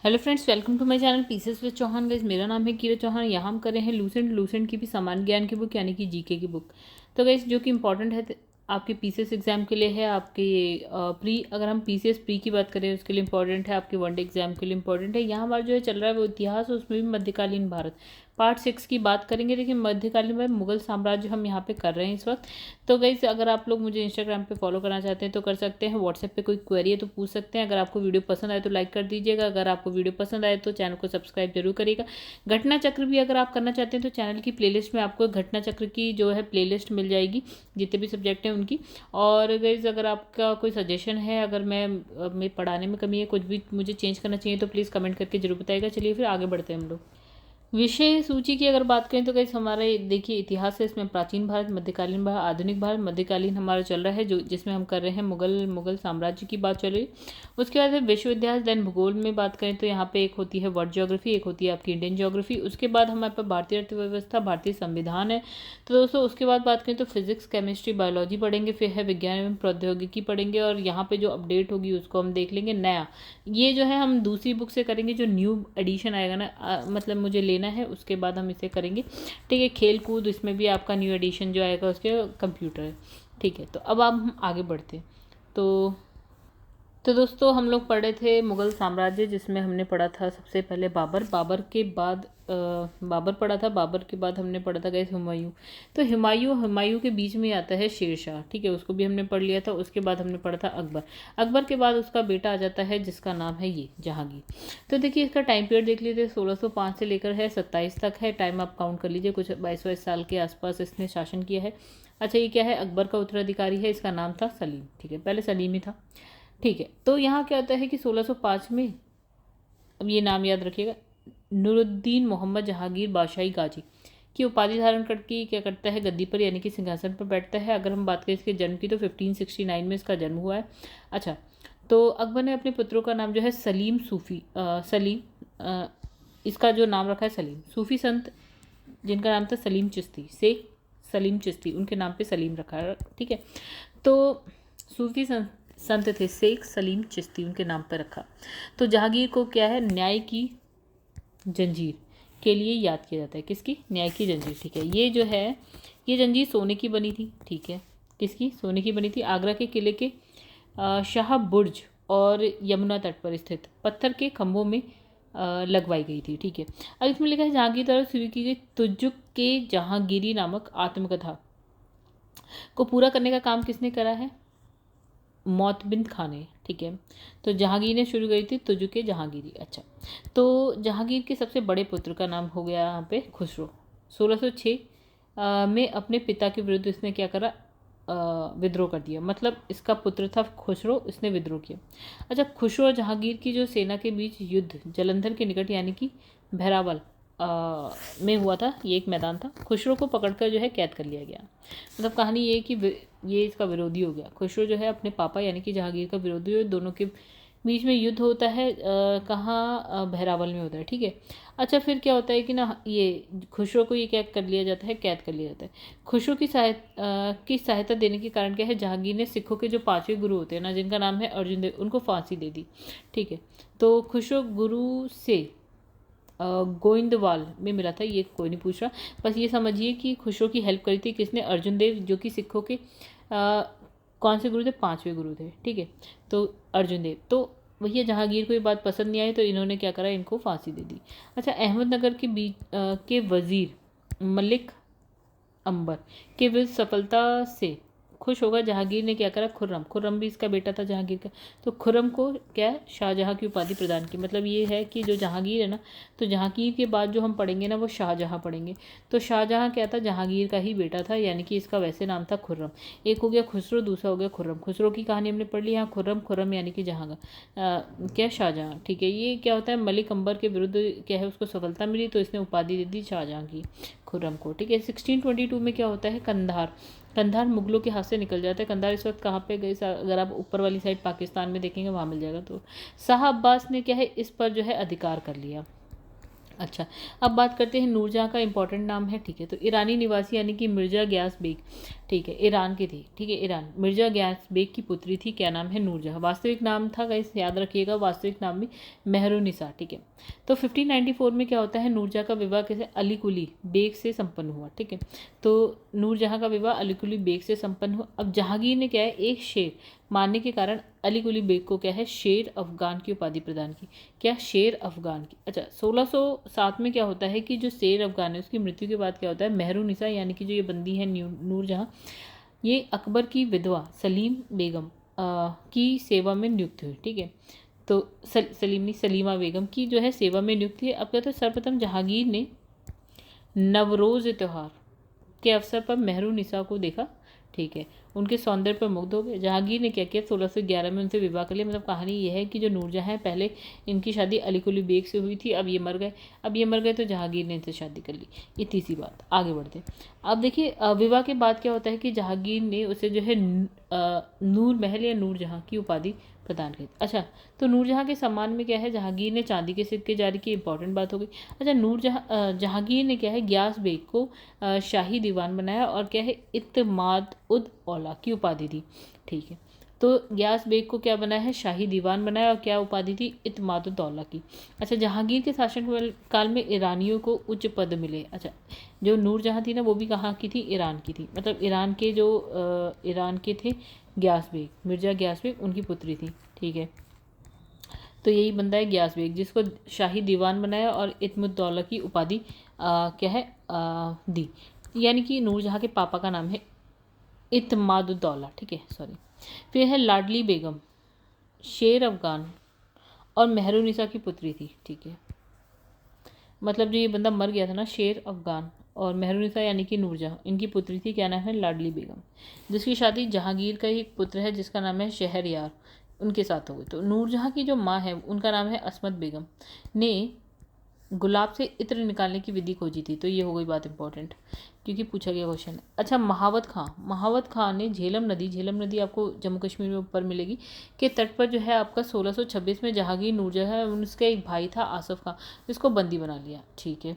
Hello friends, welcome to my channel pieces with Chauhan. Guys, मेरा नाम है कीरत चौहान। यहाँ हम कर रहे हैं लूसेंट की भी सामान्य ज्ञान की बुक यानी कि जीके की बुक। तो गाइस, जो कि इंपॉर्टेंट है आपके पीसीएस एग्जाम के लिए है। आपके प्री अगर हम पीसीएस प्री की बात करें उसके लिए इंपॉर्टेंट है, आपके वनडे एग्जाम के लिए इंपॉर्टेंट है। यहाँ हमारा जो है चल रहा है वो इतिहास, उसमें भी मध्यकालीन भारत पार्ट 6 की बात करेंगे। देखिए, मध्यकालीन भारत मुगल साम्राज्य हम यहाँ पे कर रहे हैं इस वक्त। तो गाइस, अगर आप लोग मुझे इंस्टाग्राम पे फॉलो करना चाहते हैं तो कर सकते हैं। व्हाट्सएप पे कोई क्वेरी है तो पूछ सकते हैं। अगर आपको वीडियो पसंद आए तो लाइक कर दीजिएगा। अगर आपको वीडियो पसंद आए तो चैनल को सब्सक्राइब जरूर करिएगा। घटना चक्र भी अगर आप करना चाहते हैं तो चैनल की प्लेलिस्ट में आपको घटना चक्र की जो है प्लेलिस्ट मिल जाएगी, जितने भी सब्जेक्ट हैं उनकी। और गाइस, अगर आपका कोई सजेशन है, अगर मैं पढ़ाने में कमी है, कुछ भी मुझे चेंज करना चाहिए तो प्लीज़ कमेंट करके जरूर बताइएगा। चलिए फिर आगे बढ़ते हैं हम लोग। विषय सूची की अगर बात करें तो गाइस, हमारा देखिए इतिहास है, इसमें प्राचीन भारत, मध्यकालीन भारत, आधुनिक भारत। मध्यकालीन हमारा चल रहा है जो जिसमें हम कर रहे हैं मुगल साम्राज्य की बात चल रही है। उसके बाद है विश्व इतिहास। देन भूगोल में बात करें तो यहाँ पे एक होती है वर्ल्ड ज्योग्राफी, एक होती है आपकी इंडियन ज्योग्राफी। उसके बाद हमारे पास भारतीय अर्थव्यवस्था, भारतीय संविधान है। तो दोस्तों उसके बाद बात करें तो फिजिक्स, केमिस्ट्री, बायोलॉजी पढ़ेंगे। फिर है विज्ञान एवं प्रौद्योगिकी पढ़ेंगे। और यहाँ पे जो अपडेट होगी उसको हम देख लेंगे। नया ये जो है हम दूसरी बुक से करेंगे, जो न्यू एडिशन आएगा ना, मतलब मुझे लेना है, उसके बाद हम इसे करेंगे। ठीक है, खेल कूद, इसमें भी आपका न्यू एडिशन जो आएगा उसके कंप्यूटर है। ठीक है, तो अब आप हम आगे बढ़ते हैं। तो दोस्तों हम लोग पढ़े थे मुगल साम्राज्य, जिसमें हमने पढ़ा था सबसे पहले बाबर के बाद बाबर पढ़ा था। बाबर के बाद हमने पढ़ा था गैस हुमायूं। तो हुमायूं के बीच में आता है शेरशाह। ठीक है, उसको भी हमने पढ़ लिया था। उसके बाद हमने पढ़ा था अकबर के बाद उसका बेटा आ जाता है जिसका नाम है ये जहांगीर। तो देखिए इसका टाइम पीरियड देख लीजिए, 1605 से लेकर है 27 तक है। टाइम आप काउंट कर लीजिए, कुछ 22 साल के आसपास इसने शासन किया है। अच्छा, ये क्या है? अकबर का उत्तराधिकारी है, इसका नाम था सलीम। ठीक है, पहले सलीम ही था। ठीक है, तो यहाँ क्या होता है कि 1605 में, अब ये नाम याद रखिएगा, नूरुद्दीन मोहम्मद जहांगीर बादशाही गाजी की उपाधि धारण करके क्या करता है, गद्दी पर यानी कि सिंहासन पर बैठता है। अगर हम बात करें इसके जन्म की तो 1569 में इसका जन्म हुआ है। अच्छा, तो अकबर ने अपने पुत्रों का नाम जो है इसका जो नाम रखा है सलीम, सूफी संत जिनका नाम था सलीम चिश्ती, शेख सलीम चिश्ती, उनके नाम पे सलीम रखा है। ठीक है, तो सूफी संत थे शेख सलीम चिश्ती, उनके नाम पर रखा। तो जहांगीर को क्या है, न्याय की जंजीर के लिए याद किया जाता है। किसकी? न्याय की जंजीर। ठीक है, ये जो है ये जंजीर सोने की बनी थी। ठीक है, किसकी? सोने की बनी थी। आगरा के किले के शाह बुर्ज और यमुना तट पर स्थित पत्थर के खंभों में लगवाई गई थी। ठीक है, अब इसमें लिखा है जहांगीर द्वारा शुरू की गई तुजुक के जहांगीरी नामक आत्मकथा को पूरा करने का काम किसने करा है? मौतबिंद खान ने। ठीक है, तो जहांगीर ने शुरू करी थी तुजुके जहांगीरी। अच्छा, तो जहांगीर के सबसे बड़े पुत्र का नाम हो गया यहाँ पे खुसरो। 1606 में अपने पिता के विरुद्ध इसने क्या करा? विद्रोह कर दिया। मतलब इसका पुत्र था खुसरो, इसने विद्रोह किया। अच्छा, खुसरो और जहांगीर की जो सेना के बीच युद्ध जलंधर के निकट यानी कि बहरावल में हुआ था। ये एक मैदान था। खुसरो को पकड़कर जो है कैद कर लिया गया। मतलब कहानी ये कि ये इसका विरोधी हो गया। खुसरो जो है अपने पापा यानी कि जहांगीर का विरोधी हो, दोनों के बीच में युद्ध होता है। कहाँ? बहरावल में होता है। ठीक है, अच्छा, फिर क्या होता है कि ना, ये खुसरो को ये क्या कर लिया जाता है? कैद कर लिया जाता है। खुसरो की सहायता देने के कारण क्या है, जहांगीर ने सिखों के जो 5वें गुरु होते हैं ना, जिनका नाम है अर्जुन देव, उनको फांसी दे दी। ठीक है, तो खुसरो गुरु से गोइंदवाल में मिला था। ये कोई नहीं पूछ रहा, बस ये समझिए कि खुसरो की हेल्प करी थी किसने? अर्जुन देव, जो कि सिखों के कौन से गुरु थे? 5वें गुरु थे। ठीक है, तो अर्जुन देव। तो भैया जहांगीर को ये बात पसंद नहीं आई तो इन्होंने क्या करा? इनको फांसी दे दी। अच्छा, अहमदनगर के बीच के वजीर मलिक अंबर के विरुद्ध सफलता से खुश होगा जहांगीर ने क्या करा? खुर्रम भी इसका बेटा था जहांगीर का। तो खुर्रम को क्या है? शाहजहां की उपाधि प्रदान की। मतलब ये है कि जो जहांगीर है ना, तो जहांगीर के बाद जो हम पढ़ेंगे ना वो शाहजहां पढ़ेंगे। तो शाहजहां क्या था? जहांगीर का ही बेटा था, यानी कि इसका वैसे नाम था खुर्रम। एक हो गया खुसरो, दूसरा हो गया खुर्रम। खुसरो की कहानी हमने पढ़ ली। यहाँ खुर्रम यानी कि जहां क्या? शाहजहां। ठीक है, ये क्या होता है? मलिक अंबर के विरुद्ध क्या है, उसको सफलता मिली तो इसने उपाधि दे दी शाहजहां की खुर्रम को। ठीक है, 1622 में क्या होता है? कंधार मुगलों के हाथ से निकल जाता है। कंधार इस वक्त कहाँ पे गई? अगर आप ऊपर वाली साइड पाकिस्तान में देखेंगे वहाँ मिल जाएगा। तो शाह अब्बास ने क्या है, इस पर जो है अधिकार कर लिया। अच्छा, अब बात करते हैं नूरजहाँ का। इंपॉर्टेंट नाम है। ठीक है, तो ईरानी निवासी यानी कि मिर्जा ग्यास बेग ठीक है, ईरान की थी, ठीक है, ईरान। मिर्जा गियास बेग की पुत्री थी, क्या नाम है? नूरजहाँ। वास्तविक नाम था गाइस, याद रखिएगा, वास्तविक नाम भी मेहरुनिसा, ठीक है। तो 1594 में क्या होता है, नूरजहाँ का विवाह कैसे? अली कुली बेग से संपन्न हुआ, ठीक है। तो नूरजहाँ का विवाह अली कुली बेग से संपन्न हुआ। अब जहांगीर ने क्या है, एक शेर मानने के कारण अली कुली बेग को क्या है, शेर अफगान की उपाधि प्रदान की। क्या? शेर अफगान की। अच्छा, 1607 में क्या होता है कि जो शेर अफगान है उसकी मृत्यु के बाद क्या होता है, मेहरुनिसा यानी कि जो ये बंदी है नूरजहाँ, ये अकबर की विधवा सलीम बेगम की सेवा में नियुक्त हुई, ठीक है। तो सलीमा बेगम की जो है सेवा में नियुक्त हुई। अब कहते हैं सर्वप्रथम जहांगीर ने नवरोज़ त्योहार के अवसर पर मेहरुनिसा को देखा, ठीक है, उनके सौंदर्य पर मुग्ध हो गए। जहांगीर ने क्या किया, 1611 में उनसे विवाह कर लिया। मतलब कहानी ये है कि जो नूरजहाँ है, पहले इनकी शादी अली कुली बेग से हुई थी, अब ये मर गए, तो जहांगीर ने इनसे शादी कर ली। ये तीसरी बात। आगे बढ़ते अब देखिए, विवाह के बाद क्या होता है कि जहांगीर ने उसे जो है नूर महल या नूरजहाँ की उपाधि प्रदान की। अच्छा, तो नूरजहाँ के सम्मान में क्या है, जहांगीर ने चांदी के सिक्के जारी किए, इंपॉर्टेंट बात हो गई। अच्छा, जहांगीर ने क्या है, गियास बेग को शाही दीवान बनाया और क्या है, इत्माद उद औला की उपाधि दी, ठीक है। तो गियास बेग को क्या बनाया है, शाही दीवान बनाया और क्या उपाधि थी, इत्माद उद औला की। अच्छा, जहांगीर के शासन काल में ईरानियों को उच्च पद मिले। अच्छा, जो नूरजहाँ थी ना, वो भी कहाँ की थी, ईरान की थी। मतलब ईरान के जो ईरान के थे Ghiyas Beg, Mirza Ghiyas Beg, उनकी पुत्री थी, ठीक है। तो यही बंदा है गियास बेग, जिसको शाही दीवान बनाया और इत्मुद्दौला की उपाधि क्या है, दी। यानी कि नूरजहाँ के पापा का नाम है इत्मादुद्दौला, ठीक है, सॉरी। फिर है लाडली बेगम, शेर अफगान और मेहरुनिसा की पुत्री थी, ठीक है। मतलब जो ये बंदा मर गया था ना, शेर अफगान और मेहरुनिसा यानी कि नूरजहाँ, इनकी पुत्री थी, क्या नाम है, लाडली बेगम, जिसकी शादी जहांगीर का ही एक पुत्र है जिसका नाम है शहरयार, उनके साथ हो गई। तो नूरजहाँ की जो माँ है उनका नाम है असमत बेगम, ने गुलाब से इत्र निकालने की विधि खोजी थी। तो ये हो गई बात इंपॉर्टेंट, क्योंकि पूछा गया क्वेश्चन है। अच्छा, महावत खां ने झेलम नदी आपको जम्मू कश्मीर में ऊपर मिलेगी, के तट पर जो है आपका 1626 में जहांगीर नूरजहाँ है उसका एक भाई था आसफ खां, जिसको बंदी बना लिया, ठीक है।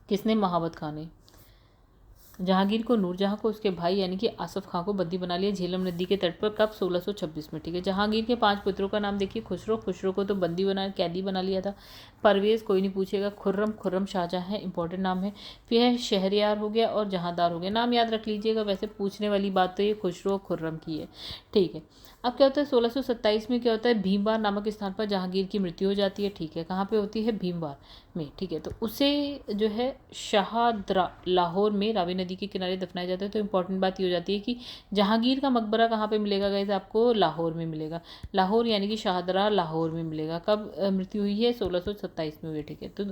किसने? महावत खां ने। जहांगीर को, नूरजहाँ को, उसके भाई यानी कि आसफ खां को बंदी बना लिया झेलम नदी के तट पर। कब? 1626 में, ठीक है। जहांगीर के 5 पुत्रों का नाम देखिए। खुसरो को तो बंदी बना, कैदी बना लिया था। परवेज़ कोई नहीं पूछेगा। खुर्रम शाहजहाँ है, इंपॉर्टेंट नाम है। फिर है शहरयार हो गया और जहांदार हो गया। नाम याद रख लीजिएगा, वैसे पूछने वाली बात तो ये खुसरो और खुर्रम की है, ठीक है। अब क्या होता है, 1627 में क्या होता है, भीमबार नामक स्थान पर जहांगीर की मृत्यु हो जाती है, ठीक है। कहाँ पे होती है? भीमबार में, ठीक है। तो उसे जो है शाहदरा लाहौर में रावी नदी के किनारे दफनाया जाता है। तो इंपॉर्टेंट बात ये हो जाती है कि जहांगीर का मकबरा कहाँ पे मिलेगा गाइस, आपको लाहौर में मिलेगा। लाहौर यानी कि शाहदरा लाहौर में मिलेगा। कब मृत्यु हुई है? 1627 में हुई, ठीक है। तो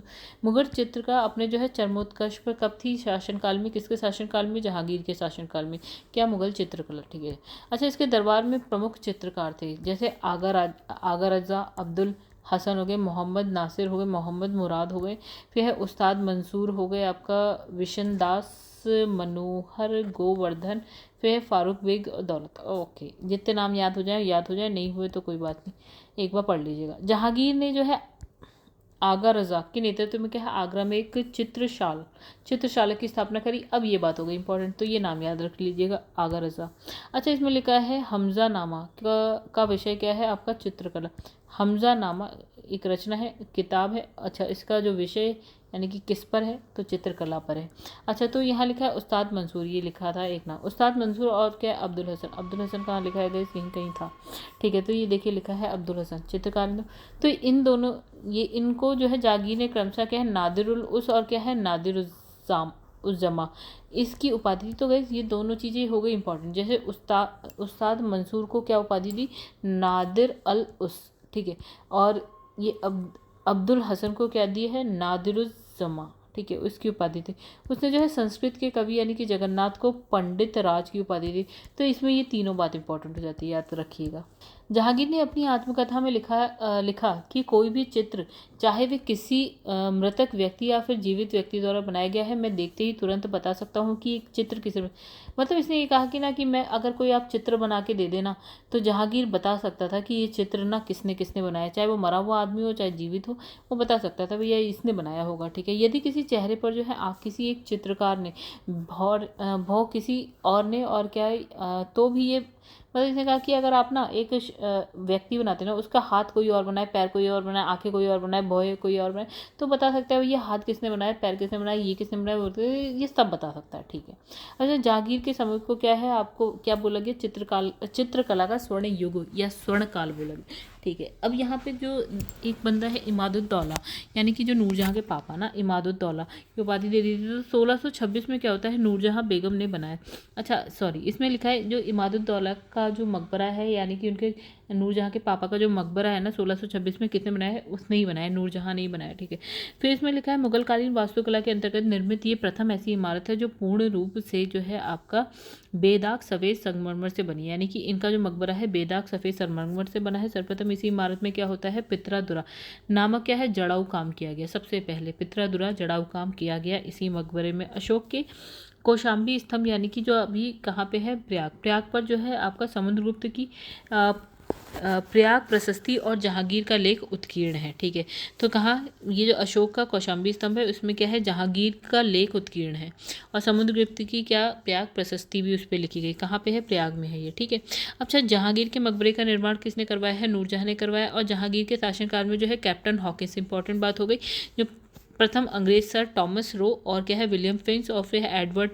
मुगल चित्र का अपने जो है चरमोत्कर्ष पर कब थी? शासनकाल में। किसके शासनकाल में? जहांगीर के शासनकाल में। क्या? मुगल चित्रकला, ठीक है। अच्छा, इसके दरबार में प्रमुख चित्रकार थे, जैसे आगा रजा अब्दुल हसन हो गए, मोहम्मद नासिर हो गए, मोहम्मद मुराद हो गए। फिर है उस्ताद मंसूर हो गए, आपका विशन दास, मनोहर गोवर्धन। फिर है फारूक बेग दौलत। ओके, जितने नाम याद हो जाए, नहीं हुए तो कोई बात नहीं, एक बार पढ़ लीजिएगा। जहांगीर ने जो है आगा रजा के नेतृत्व में क्या है, आगरा में एक चित्रशाला की स्थापना करी। अब ये बात हो गई इंपॉर्टेंट, तो ये नाम याद रख लीजिएगा, आगा रजा। अच्छा, इसमें लिखा है हमजा नामा का विषय क्या है, आपका चित्रकला। हमजा नामा एक रचना है, किताब है। अच्छा, इसका जो विषय यानी कि किस पर है, तो चित्रकला पर है। अच्छा, तो यहाँ लिखा है उस्ताद मंसूर, ये लिखा था एक नाम, उस्ताद मंसूर। और क्या है, अब्दुल हसन कहाँ लिखा है गाइस, यहीं कहीं था, ठीक है। तो ये देखिए लिखा है अब्दुल हसन, चित्रकार। तो इन दोनों, ये इनको जो है जागीर ने क्रमशः क्या है, नादिरुल उस और क्या है, नादिरुज़्ज़ाम उज़्ज़मा, इसकी उपाधि दी। तो गाइस ये दोनों चीज़ें हो गई इंपॉर्टेंट। जैसे उस्ताद मंसूर को क्या उपाधि दी, नादिर अल उस, ठीक है। और ये अब्दुल हसन को क्या दी है, नादिरुज़्ज़मा, ठीक है, उसकी उपाधि थी। उसने जो है संस्कृत के कवि यानी कि जगन्नाथ को पंडित राज की उपाधि दी। तो इसमें ये तीनों बात इंपॉर्टेंट हो जाती है, याद रखिएगा। जहांगीर ने अपनी आत्मकथा में लिखा कि कोई भी चित्र, चाहे वे किसी मृतक व्यक्ति या फिर जीवित व्यक्ति द्वारा बनाया गया है, मैं देखते ही तुरंत बता सकता हूँ कि एक चित्र किस, मतलब इसने ये कहा कि ना कि मैं अगर कोई आप चित्र बना के दे देना तो जहांगीर बता सकता था कि ये चित्र ना किसने किसने बनाया, चाहे वो मरा हुआ आदमी हो चाहे जीवित हो, वो बता सकता था भैया इसने बनाया होगा। ठीक है, यदि किसी चेहरे पर जो है आप किसी एक चित्रकार ने भौ किसी और ने और क्या तो भी ये, मतलब इसने कहा कि अगर आप ना एक व्यक्ति बनाते ना, उसका हाथ कोई और बनाए, पैर कोई और बनाए, आंखें कोई और बनाए, भौहें कोई और बनाए, तो बता सकता है ये हाथ किसने बनाया, पैर किसने बनाया, ये किसने बनाया, ये सब बता सकता है। ठीक है, अच्छा जहांगीर के समय को क्या है, आपको क्या बोला गया, चित्रकला का स्वर्ण युग या स्वर्ण काल बोला गया। ठीक है, अब यहाँ पे जो एक बंदा है इमादुद्दौला, यानी कि जो नूरजहाँ के पापा ना इमादुद्दौला की उपाधि दे दी थी, तो 1626 में क्या होता है, नूरजहाँ बेगम ने बनाया। अच्छा सॉरी, इसमें लिखा है जो इमादुद्दौला का जो मकबरा है, यानी कि उनके नूरजहाँ के पापा का जो मकबरा है ना 1626 में किसने बनाया है, उसने ही बनाया, नूरजहाँ ने ही बनाया। ठीक है, फिर इसमें लिखा है मुगलकालीन वास्तुकला के अंतर्गत निर्मित ये प्रथम ऐसी इमारत है जो पूर्ण रूप से जो है आपका बेदाग सफ़ेद संगमरमर से बनी है, यानी कि इनका जो मकबरा है बेदाग सफ़ेद संगमरमर से बना है। सर्वप्रथम इसी इमारत में क्या होता है, पित्रादुरा नामक क्या है जड़ाऊ काम किया गया, सबसे पहले पित्रादुरा जड़ाऊ काम किया गया इसी मकबरे में। अशोक के कौशाम्बी स्तंभ, यानी कि जो अभी कहाँ पे है, प्रयाग पर जो है आपका समुद्रगुप्त की प्रयाग प्रशस्ति और जहांगीर का लेख उत्कीर्ण है। ठीक है, तो कहाँ ये जो अशोक का कौशाम्बी स्तंभ है उसमें क्या है, जहांगीर का लेख उत्कीर्ण है, और समुद्रगुप्त की क्या प्रयाग प्रशस्ति भी उस पर लिखी गई, कहाँ पे है, प्रयाग में है ये। ठीक है, अच्छा जहांगीर के मकबरे का निर्माण किसने करवाया है, नूरजहाँ ने करवाया, और जहांगीर के शासनकाल में जो है कैप्टन हॉकिंस, इंपॉर्टेंट बात हो गई, जो प्रथम अंग्रेज सर टॉमस रो और क्या है विलियम फिंच और फिर एडवर्ड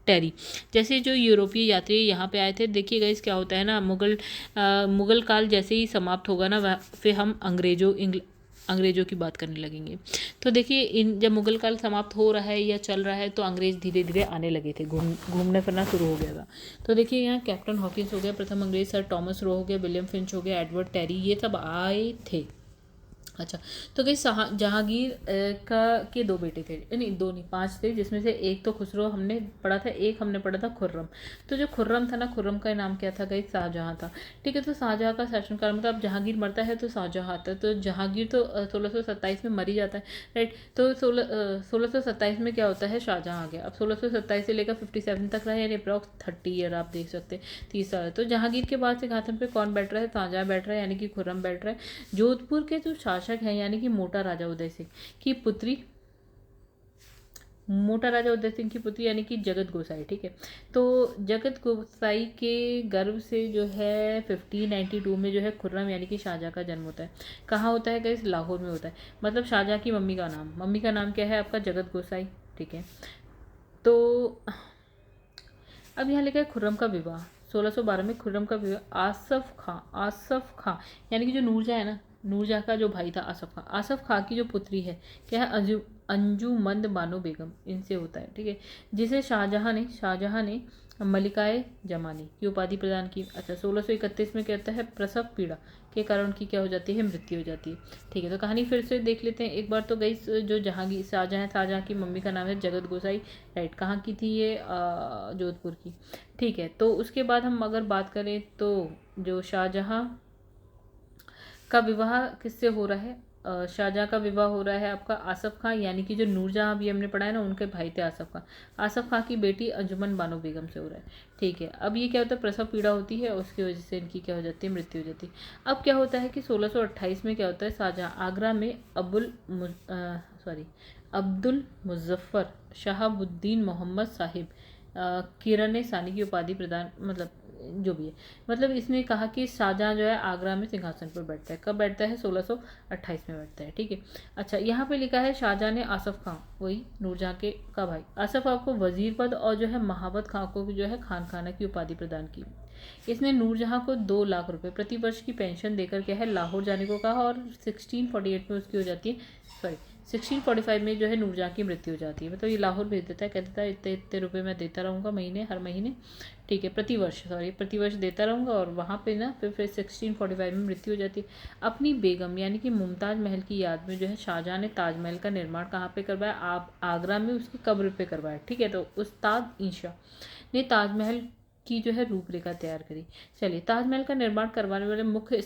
टेरी जैसे जो यूरोपीय यात्री यहाँ पे आए थे। देखिएगा इस क्या होता है ना, मुगल काल जैसे ही समाप्त होगा ना फिर हम अंग्रेजों की बात करने लगेंगे। तो देखिए इन जब मुगल काल समाप्त हो रहा है या चल रहा है तो अंग्रेज धीरे धीरे आने लगे थे, घूमने फिरना शुरू हो गया था। तो देखिए यहाँ कैप्टन हॉकिंस हो गया प्रथम अंग्रेज, सर टॉमस रो हो गया, विलियम फिंच हो गया, एडवर्ड टेरी, ये सब आए थे। अच्छा, तो कई जहांगीर के दो बेटे थे, नहीं दो नहीं पांच थे, जिसमें से एक तो खुसरो हमने पढ़ा था, एक हमने पढ़ा था खुर्रम। तो जो खुर्रम था ना, खुर्रम का नाम क्या था गई, शाहजहाँ था। ठीक है, तो शाहजहाँ का शासनकाल मतलब जहांगीर मरता है तो शाहजहाँ आता है, तो जहांगीर तो 1627 में मर ही जाता है, राइट। तो 1627 में क्या होता है, शाहजहाँ आ गया। अब 1627 से लेकर 57 तक रहा, यानी अप्रॉक्स 30 ईयर आप देख सकते हैं, 30 साल। तो जहांगीर के बाद सिंहासन पे कौन बैठ रहा है, शाहजहाँ बैठ रहा है, यानी कि खुर्रम बैठ रहा है। जोधपुर के जो शासक है यानी कि मोटा राजा उदय सिंह की पुत्री, मोटा राजा उदय सिंह की पुत्री यानी कि जगत गोसाई। ठीक है, तो जगत गोसाई के गर्भ से जो है 1592 में जो है खुर्रम यानी कि शाहजहाँ का जन्म होता है। कहाँ होता है गाइस, लाहौर में होता है। मतलब शाहजहाँ की मम्मी का नाम क्या है आपका, जगत गोसाई। ठीक है, तो अब यहाँ लिखा है खुर्रम का विवाह 1612 में, खुर्रम का विवाह आसफ खां यानी कि जो नूरजहाँ है ना, नूरजहाँ का जो भाई था आसफ खां की जो पुत्री है क्या है, अंजुमंद बानो बेगम, इनसे होता है। ठीक है, जिसे शाहजहाँ ने मलिकाए जमानी की उपाधि प्रदान की। अच्छा, 1631 में कहता है प्रसव पीड़ा के कारण उनकी क्या हो जाती है, मृत्यु हो जाती है। ठीक है, तो कहानी फिर से देख लेते हैं एक बार। तो गई जो शाहजहाँ की मम्मी का नाम है जगत गोसाई, राइट। कहाँ की थी ये, जोधपुर की। ठीक है, तो उसके बाद हम अगर बात करें तो जो शाहजहाँ का विवाह किससे हो रहा है, शाहजहाँ का विवाह हो रहा है आपका आसफ खां, यानी कि जो नूरजहाँ अभी हमने पढ़ा है ना, उनके भाई थे आसफ खां की बेटी अंजुमन बानो बेगम से हो रहा है। ठीक है, अब ये क्या होता है, प्रसव पीड़ा होती है, उसकी वजह से इनकी क्या हो जाती है, मृत्यु हो जाती है। अब क्या होता है कि 1628 में क्या होता है, शाहजहाँ आगरा में अब्दुल मुजफ्फर शहाबुद्दीन मोहम्मद साहिब किरण सानी की उपाधि प्रदान, मतलब जो भी है, मतलब इसने कहा कि शाहजहाँ जो है आगरा में सिंहासन पर बैठता है। कब बैठता है, 1628 में बैठता है। ठीक है, अच्छा यहाँ पे लिखा है शाहजहाँ ने आसफ खां, वही नूरजहाँ के का भाई आसफ खां को वजीर पद और जो है महाबत खां को जो है खानखाना की उपाधि प्रदान की। इसने नूरजहाँ को 2 लाख रुपए प्रति वर्ष की पेंशन देकर क्या है लाहौर जाने को कहा, और 1648 में उसकी हो जाती है, सॉरी 1645 में जो है नूरजहाँ की मृत्यु हो जाती है। मतलब ये लाहौर भेज देता है, कहता है इतने इतने रुपए मैं देता रहूँगा हर महीने। ठीक है, प्रति वर्ष देता रहूँगा, और वहाँ पे ना फिर 1645 में मृत्यु हो जाती है। अपनी बेगम यानी कि मुमताज़ महल की याद में जो है शाहजहाँ ने ताजमहल का निर्माण कहाँ पे करवाया, आप आगरा में उसकी कब्र पे करवाया। ठीक है, तो उस्ताद ईशा ने ताजमहल की जो है रूपरेखा तैयार करी। चलिए, ताजमहल का निर्माण करवाने वाले मुख्य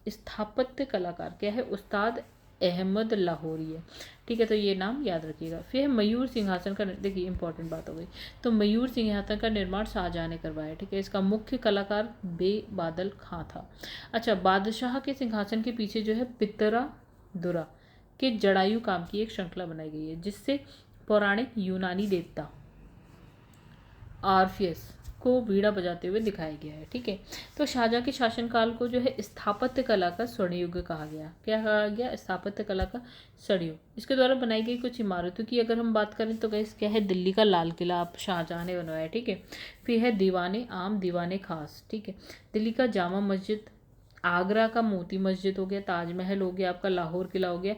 स्थापत्य कलाकार क्या है? उस्ताद अहमद लाहौरी है। ठीक है, तो ये नाम याद रखिएगा। फिर मयूर सिंहासन का, देखिए इंपॉर्टेंट बात हो गई, तो मयूर सिंहासन का निर्माण शाहजहां ने करवाया। ठीक है, इसका मुख्य कलाकार बादल खां था। अच्छा, बादशाह के सिंहासन के पीछे जो है पितरा दुरा के जड़ायु काम की एक श्रृंखला बनाई गई है, जिससे पौराणिक यूनानी देवता आर्फियस को वीणा बजाते हुए दिखाया गया है। ठीक है, तो शाहजहां के शासनकाल को जो है स्थापत्य कला का स्वर्ण युग कहा गया। क्या कहा गया? स्थापत्य कला का स्वर्ण युग। इसके द्वारा बनाई गई कुछ इमारतों की अगर हम बात करें तो गाइस क्या है? दिल्ली का लाल किला आप शाहजहां ने बनवाया। ठीक है, फिर है दीवाने आम दीवाने खास। ठीक है, दिल्ली का जामा मस्जिद, आगरा का मोती मस्जिद हो गया, ताजमहल हो गया, आपका लाहौर किला हो गया।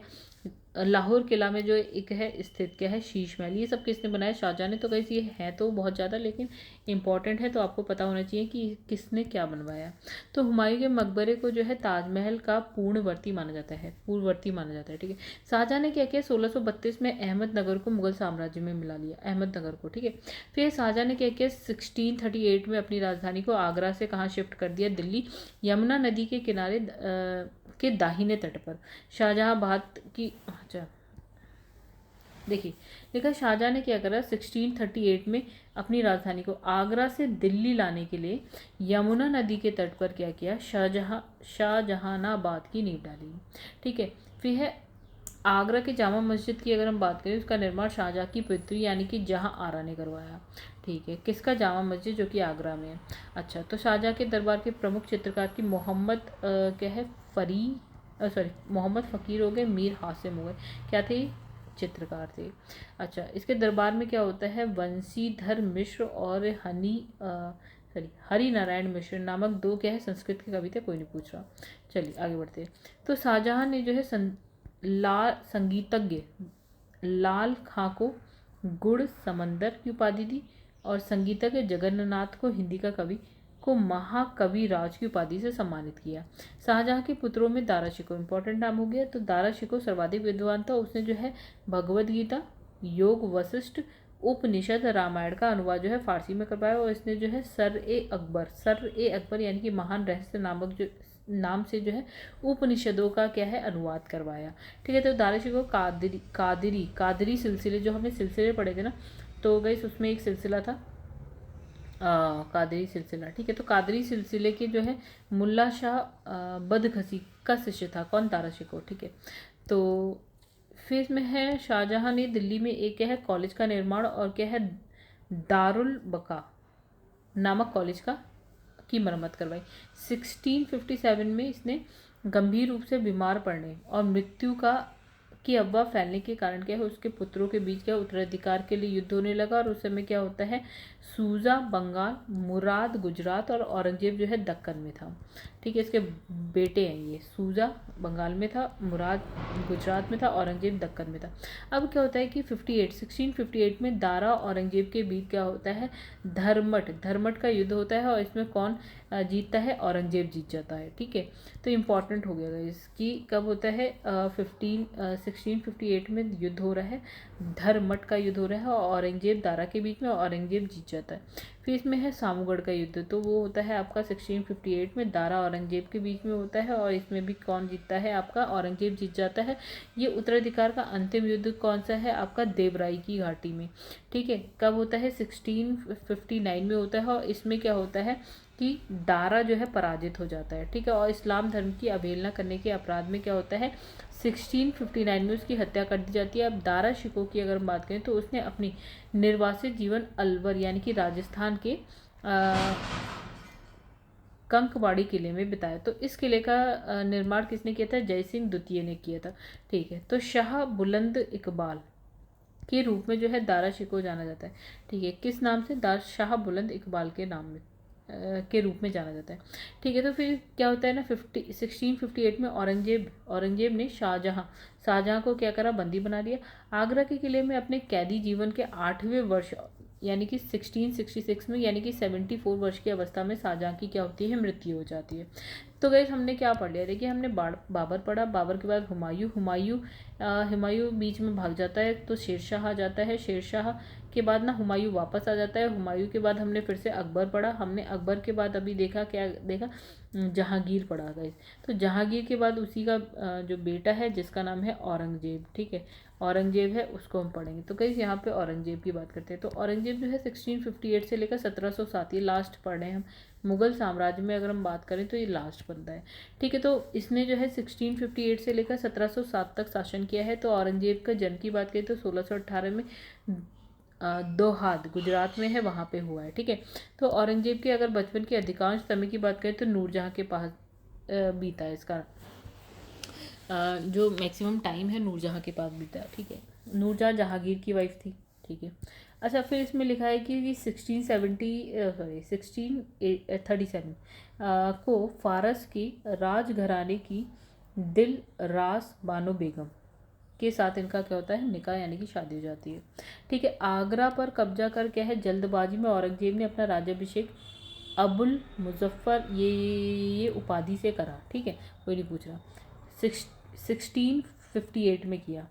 लाहौर किला में जो एक है स्थित क्या है? शीश महल। ये सब किसने बनाया? शाहजहां ने। तो गाइस ये है तो बहुत ज़्यादा, लेकिन इंपॉर्टेंट है तो आपको पता होना चाहिए कि किसने क्या बनवाया। तो हुमायूं के मकबरे को जो है ताजमहल का पूर्ववर्ती माना जाता है, पूर्ववर्ती माना जाता है। ठीक है, शाहजहां ने क्या किया? 1632 में अहमदनगर को मुगल साम्राज्य में मिला लिया, अहमदनगर को। ठीक है, फिर शाहजहां ने क्या किया? 1638 में अपनी राजधानी को आगरा से कहाँ शिफ्ट कर दिया? दिल्ली, यमुना नदी के किनारे के दाहिने तट पर। शाहजहां की, अच्छा देखिए, देखा शाहजहां ने क्या करा? 1638 में अपनी राजधानी को आगरा से दिल्ली लाने के लिए यमुना नदी के तट पर क्या किया? शाहजहानाबाद की नींव डाली। ठीक है, फिर है आगरा के जामा मस्जिद की अगर हम बात करें, उसका निर्माण शाहजहां की पुत्री यानी कि जहां आरा ने करवाया। ठीक है, किसका? जामा मस्जिद, जो कि आगरा में है। अच्छा, तो शाहजहां के दरबार के प्रमुख चित्रकार की क्या है? मोहम्मद फ़कीर हो गए, मीर हासिम हो गए। क्या थे? चित्रकार थे। अच्छा, इसके दरबार में क्या होता है? वंशीधर मिश्र और हरि नारायण मिश्र नामक दो क्या है? संस्कृत के कवि थे। कोई नहीं पूछ रहा। चलिए आगे बढ़ते हैं। तो शाहजहां ने जो है संगीतज्ञ लाल खां को गुड़ समंदर की उपाधि दी, और संगीतज्ञ जगन्नाथ को हिंदी का कवि को महाकवि राज की उपाधि से सम्मानित किया। शाहजहां के पुत्रों में दारा शिकोह इंपॉर्टेंट नाम हो गया। तो दारा शिकोह सर्वाधिक विद्वान था। उसने जो है भगवद गीता, योग वशिष्ठ, उपनिषद, रामायण का अनुवाद जो है फारसी में करवाया, और इसने जो है सर ए अकबर यानी कि महान रहस्य नामक जो नाम से जो है उपनिषदों का क्या है? अनुवाद करवाया। ठीक है, तो दारा शिकोह कादरी सिलसिले, जो हमने सिलसिले पढ़े थे ना, तो गाइस उसमें एक सिलसिला था कादरी सिलसिला। ठीक है, तो कादरी सिलसिले के जो है मुल्ला शाह बदखसी का शिष्य था। कौन? दारा शिकोह। ठीक है, तो फिर इसमें है शाहजहां ने दिल्ली में एक क्या है? कॉलेज का निर्माण और क्या है? दारुल बका नामक कॉलेज की मरम्मत करवाई। 1657 में इसने गंभीर रूप से बीमार पड़ने और मृत्यु की अफवाह फैलने के कारण क्या है? उसके पुत्रों के बीच क्या उत्तराधिकार के लिए युद्ध होने लगा, और उस समय क्या होता है? सूजा बंगाल, मुराद गुजरात और औरंगजेब जो है दक्कन में था। ठीक है, इसके बेटे हैं ये। सूजा बंगाल में था, मुराद गुजरात में था, औरंगजेब दक्कन में था। अब क्या होता है कि 1658 में दारा औरंगजेब के बीच क्या होता है? धर्मट का युद्ध होता है, और इसमें कौन जीतता है? औरंगजेब जीत जाता है। ठीक है, तो इम्पॉर्टेंट हो गया इसकी। कब होता है? 1658 में युद्ध हो रहा है, धर्मट का युद्ध हो रहा है, और औरंगजेब दारा के बीच में, औरंगजेब जीत जाता है। फिर इसमें है सामूगढ़ का युद्ध, तो वो होता है आपका 1658 में, दारा औरंगजेब के बीच में होता है, और इसमें भी कौन जीतता है? आपका औरंगजेब जीत जाता है। ये उत्तराधिकार का अंतिम युद्ध कौन सा है? आपका देवराई की घाटी में। ठीक है, कब होता है? 1659 में होता है, और इसमें क्या होता है कि दारा जो है पराजित हो जाता है। ठीक है, और इस्लाम धर्म की अवहेलना करने के अपराध में क्या होता है? 1659 में उसकी हत्या कर दी जाती है। अब दारा शिकोह की अगर हम बात करें, तो उसने अपनी निर्वासित जीवन अलवर यानी कि राजस्थान के कंकवाड़ी किले में बिताया। तो इस किले का निर्माण किसने किया था? जय सिंह द्वितीय ने किया था। ठीक है, तो शाह बुलंद इकबाल के रूप में जो है दारा शिकोह जाना जाता है। ठीक है, किस नाम से? शाह बुलंद इकबाल के नाम में के रूप में जाना जाता है। ठीक है, तो फिर क्या होता है ना, 1658 में औरंगजेब ने शाहजहां को क्या करा? बंदी बना लिया। आगरा के किले में अपने कैदी जीवन के 8वें वर्ष यानी कि 1666 में, यानी कि 74 वर्ष की अवस्था में शाहजहां की क्या होती है? मृत्यु हो जाती है। तो गैस हमने क्या पढ़ लिया, देखिए हमने बाबर पढ़ा, बाबर के बाद हुमायूं, हुमायूं बीच में भाग जाता है तो शेरशाह आ जाता है, शेरशाह के बाद ना हुमायूं वापस आ जाता है, हुमायूं के बाद हमने फिर से अकबर पढ़ा, हमने अकबर के बाद अभी देखा क्या देखा, जहांगीर पढ़ा गया। तो जहांगीर के बाद उसी का जो बेटा है जिसका नाम है औरंगजेब, ठीक है, औरंगजेब है उसको हम पढ़ेंगे। तो कहीं यहाँ पे औरंगजेब की बात करते हैं। तो औरंगजेब जो है 1658 से लेकर 1707, ये लास्ट पढ़ रहे हैं हम। मुगल साम्राज्य में अगर हम बात करें तो ये लास्ट बनता है, ठीक है। तो इसने जो है 1658 से लेकर 1707 तक शासन किया है। तो औरंगजेब का जन्म की बात करें तो 1618 में दोहाद गुजरात में है, वहाँ पे हुआ है, ठीक है। तो औरंगजेब के अगर बचपन के अधिकांश समय की बात करें तो नूरजहाँ के पास बीता है, इसका जो मैक्सिमम टाइम है नूरजहाँ के पास बीता है, ठीक है। नूरजहाँ जहांगीर की वाइफ थी, ठीक है। अच्छा, फिर इसमें लिखा है कि 1637 को फारस की राजघराने की दिल रास बानो बेगम के साथ इनका क्या होता है, निकाह यानी कि शादी हो जाती है, ठीक है। आगरा पर कब्जा कर क्या है, जल्दबाजी में औरंगजेब ने अपना राज्याभिषेक अबुल मुजफ्फर ये उपाधि से करा, ठीक है, कोई नहीं पूछ रहा। 1658 में किया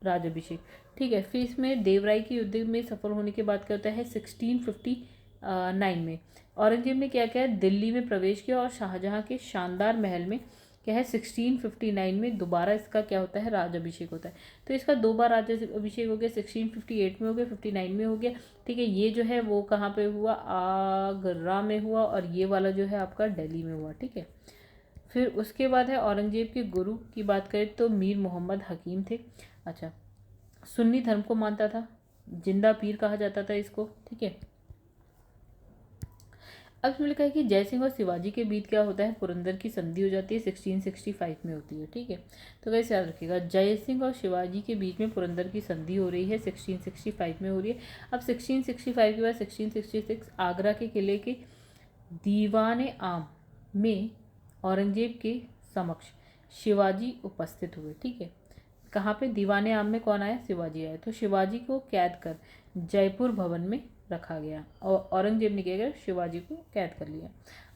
राज्याभिषेक, ठीक है। फिर इसमें देवराय के युद्ध में सफल होने के बाद क्या होता है, 1659 में औरंगजेब ने क्या किया, दिल्ली में प्रवेश किया और शाहजहाँ के शानदार महल में क्या है 1659 में दोबारा इसका क्या होता है, राज्याभिषेक होता है। तो इसका 2 बार राज्याभिषेक हो गया, 1658 में हो गया, 59 में हो गया, ठीक है। ये जो है वो कहाँ पे हुआ, आगरा में हुआ, और ये वाला जो है आपका दिल्ली में हुआ, ठीक है। फिर उसके बाद है औरंगजेब के गुरु की बात करें तो मीर मोहम्मद हकीम थे। अच्छा, सुन्नी धर्म को मानता था, जिंदा पीर कहा जाता था इसको, ठीक है। अब इसमें लिखा है कि जयसिंह और शिवाजी के बीच क्या होता है, पुरंदर की संधि हो जाती है, 1665 में होती है, ठीक है। तो कैसे याद रखिएगा, जयसिंह और शिवाजी के बीच में पुरंदर की संधि हो रही है, 1665 में हो रही है। अब 1665 के बाद 1666 आगरा के किले के दीवाने आम में औरंगजेब के समक्ष शिवाजी उपस्थित हुए, ठीक है। कहाँ पे, दीवाने आम में कौन आया, शिवाजी आया। तो शिवाजी को कैद कर जयपुर भवन में रखा गया और औरंगजेब ने क्या किया, शिवाजी को कैद कर लिया।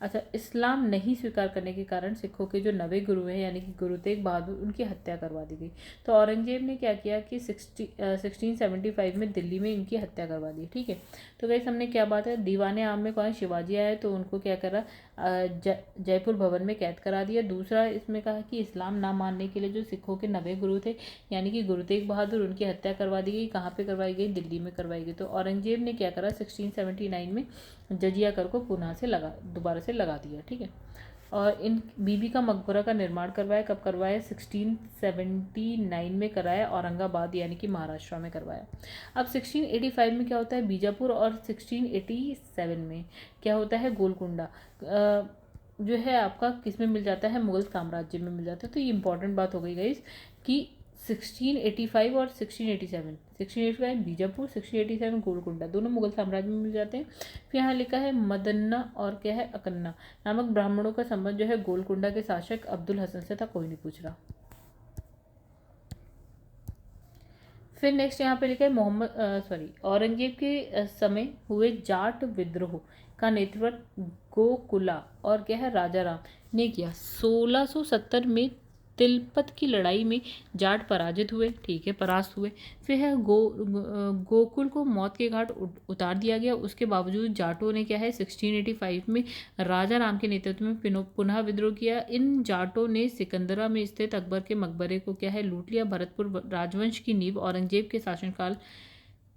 अच्छा, इस्लाम नहीं स्वीकार करने के कारण सिखों के जो नवे गुरु हैं यानी कि गुरु तेग बहादुर, उनकी हत्या करवा दी गई। तो औरंगजेब ने क्या किया कि 1675 में दिल्ली में इनकी हत्या करवा दी, ठीक है। तो वैसे हमने क्या बात है, दीवाने आम में कौन, शिवाजी आया तो उनको क्या करा, जयपुर भवन में कैद करा दिया। दूसरा इसमें कहा कि इस्लाम ना मानने के लिए जो सिखों के नवे गुरु थे यानी कि गुरु तेग बहादुर, उनकी हत्या करवा दी गई। कहाँ पे करवाई गई, दिल्ली में करवाई गई। तो औरंगजेब ने क्या करा, 1679 में जजिया कर को दोबारा से लगा दिया, ठीक है। और इन बीबी का मकबरा का निर्माण करवाया, कब करवाया, 1679 में कराया, औरंगाबाद यानी कि महाराष्ट्र में करवाया। अब 1685 में क्या होता है, बीजापुर, और 1687 में क्या होता है, गोलकुंडा जो है आपका किस में मिल जाता है, मुगल साम्राज्य में मिल जाता है। तो ये इंपॉर्टेंट बात हो गई गाइस कि 1685 और 1685 बीजापुर, 1687 गोलकुंडा, दोनों मुगल साम्राज्य में मिल जाते हैं। फिर यहाँ लिखा है मदन्ना और क्या है, अकन्ना नामक ब्राह्मणों का संबंध जो है गोलकुंडा के शासक अब्दुल हसन से था, कोई नहीं पूछ रहा। फिर नेक्स्ट यहाँ पे लिखा है औरंगजेब के समय हुए जाट विद्रोह का नेतृत्व गोकुला और क्या है, राजाराम ने किया। 1670 में तिलपत की लड़ाई में जाट पराजित हुए, ठीक है, परास्त हुए। फिर है गोकुल को मौत के घाट उतार दिया गया। उसके बावजूद जाटों ने क्या है 1685 में राजा राम के नेतृत्व में पुनः विद्रोह किया। इन जाटों ने सिकंदरा में स्थित अकबर के मकबरे को क्या है लूट लिया। भरतपुर राजवंश की नींव औरंगजेब के शासनकाल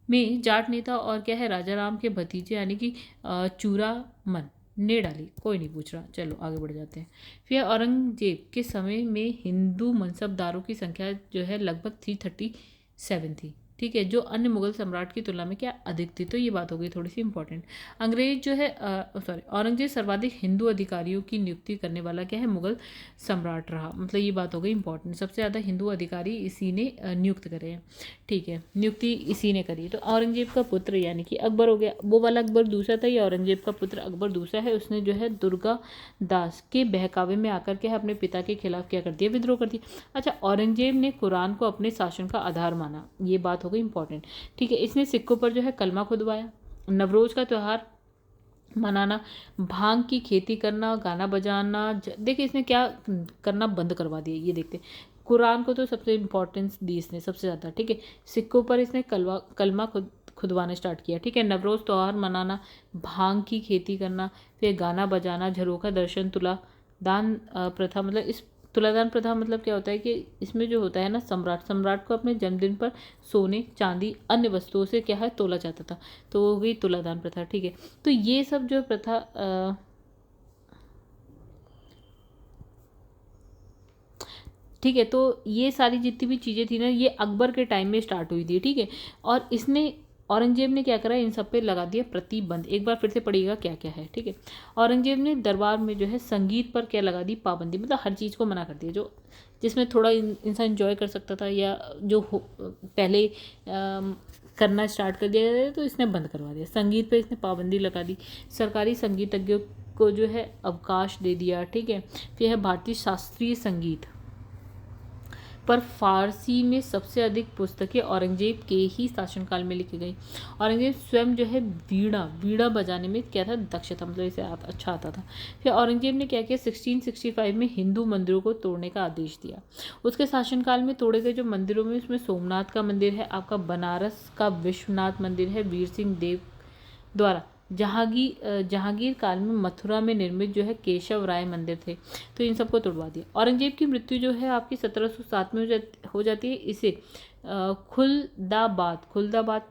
में जाट नेता और क्या है राजा राम के भतीजे यानी कि चूड़ामन ने डाली, कोई नहीं पूछ रहा। चलो आगे बढ़ जाते हैं। फिर औरंगजेब के समय में हिंदू मनसबदारों की संख्या जो है लगभग 337 थी, ठीक है, जो अन्य मुगल सम्राट की तुलना में क्या अधिक थी। तो ये बात हो गई थोड़ी सी इंपॉर्टेंट। अंग्रेज जो है औरंगजेब सर्वाधिक हिंदू अधिकारियों की नियुक्ति करने वाला क्या है मुगल सम्राट रहा, मतलब ये बात हो गई इंपॉर्टेंट। सबसे ज़्यादा हिंदू अधिकारी इसी ने नियुक्त करे हैं, ठीक है, नियुक्ति इसी ने करी। तो औरंगजेब का पुत्र यानी कि अकबर हो गया, वो वाला अकबर दूसरा था, या औरंगजेब का पुत्र अकबर दूसरा है। उसने जो है दुर्गा दास के बहकावे में आकर के अपने पिता के खिलाफ क्या कर दिया, विद्रोह कर दिया। अच्छा, औरंगजेब ने कुरान को अपने शासन का आधार माना, ये बात हो गई इंपॉर्टेंट, ठीक है। इसने सिक्कों पर जो है कलमा खुदवाया। नवरोज का त्यौहार मनाना, भांग की खेती करना, गाना बजाना। देखिए इसने क्या करना बंद करवा दिया, ये देखते हैं। कुरान को तो सबसे इम्पोर्टेंस दी इसने सबसे ज़्यादा, ठीक है। सिक्कों पर इसने कलमा खुदवाना स्टार्ट किया, ठीक है। नवरोज़ त्यौहार मनाना, भांग की खेती करना, फिर गाना बजाना, झरोखा दर्शन, तुला दान प्रथा। मतलब इस तुलादान प्रथा मतलब क्या होता है कि इसमें जो होता है ना, सम्राट को अपने जन्मदिन पर सोने चांदी अन्य वस्तुओं से क्या है तोला जाता था, तो वो हो गई तुलादान प्रथा, ठीक है। तो ये सब जो प्रथा ठीक है, तो ये सारी जितनी भी चीज़ें थी ना, ये अकबर के टाइम में स्टार्ट हुई थी, ठीक है। और इसने औरंगजेब ने क्या करा, इन सब पे लगा दिया प्रतिबंध। एक बार फिर से पढ़िएगा क्या क्या है, ठीक है। औरंगजेब ने दरबार में जो है संगीत पर क्या लगा दी, पाबंदी। मतलब हर चीज़ को मना कर दिया, जो जिसमें थोड़ा इंसान इंजॉय कर सकता था या जो पहले करना स्टार्ट कर दिया गया तो इसने बंद करवा दिया। संगीत पे इसने पाबंदी लगा दी। सरकारी संगीतज्ञों को जो है अवकाश दे दिया, ठीक है। फिर है भारतीय शास्त्रीय संगीत पर फारसी में सबसे अधिक पुस्तकें औरंगजेब के ही शासनकाल में लिखी गई। औरंगजेब स्वयं जो है वीणा बजाने में क्या था, दक्ष था, मतलब इसे अच्छा आता था। फिर औरंगजेब ने क्या किया, 1665 में हिंदू मंदिरों को तोड़ने का आदेश दिया। उसके शासनकाल में तोड़े गए जो मंदिरों में, उसमें सोमनाथ का मंदिर है, आपका बनारस का विश्वनाथ मंदिर है, वीर सिंह देव द्वारा जहांगीर काल में मथुरा में निर्मित जो है केशव राय मंदिर थे, तो इन सबको तोड़वा दिया। औरंगजेब की मृत्यु जो है आपकी 1707 में हो जाती है। इसे खुलदाबाद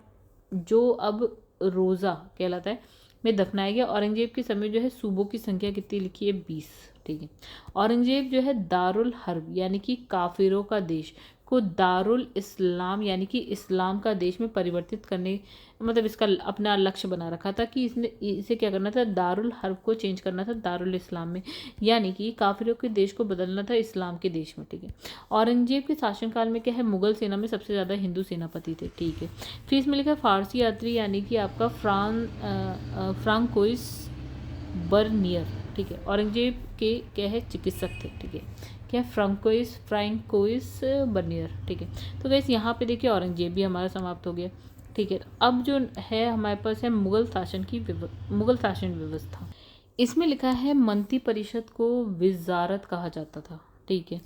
जो अब रोज़ा कहलाता है में दफनाया गया। औरंगजेब के समय जो है सूबों की संख्या कितनी लिखी है, 20, ठीक है। औरंगजेब जो है दारुल हर्ब यानी कि काफिरों का देश को दारुल इस्लाम यानी कि इस्लाम का देश में परिवर्तित करने, मतलब इसका अपना लक्ष्य बना रखा था कि इसने इसे क्या करना था, दारुल हर्ब को चेंज करना था दारुल इस्लाम में, यानी कि काफिरों के देश को बदलना था इस्लाम के देश में, ठीक है। औरंगजेब के शासनकाल में क्या है, मुगल सेना में सबसे ज़्यादा हिंदू सेनापति थे, ठीक है। फिर इसमें लिखा है फारसी यात्री यानी कि आपका फ्रांकोइस बर्नियर, ठीक है। औरंगजेब के क्या है, चिकित्सक थे, ठीक है। क्या, फ्रांकोइस बर्नियर, ठीक है। तो गैस यहाँ पे देखिए औरंगजेब भी हमारा समाप्त हो गया, ठीक है। अब जो है हमारे पास है मुगल शासन व्यवस्था। इसमें लिखा है मंत्री परिषद को विजारत कहा जाता था, ठीक है।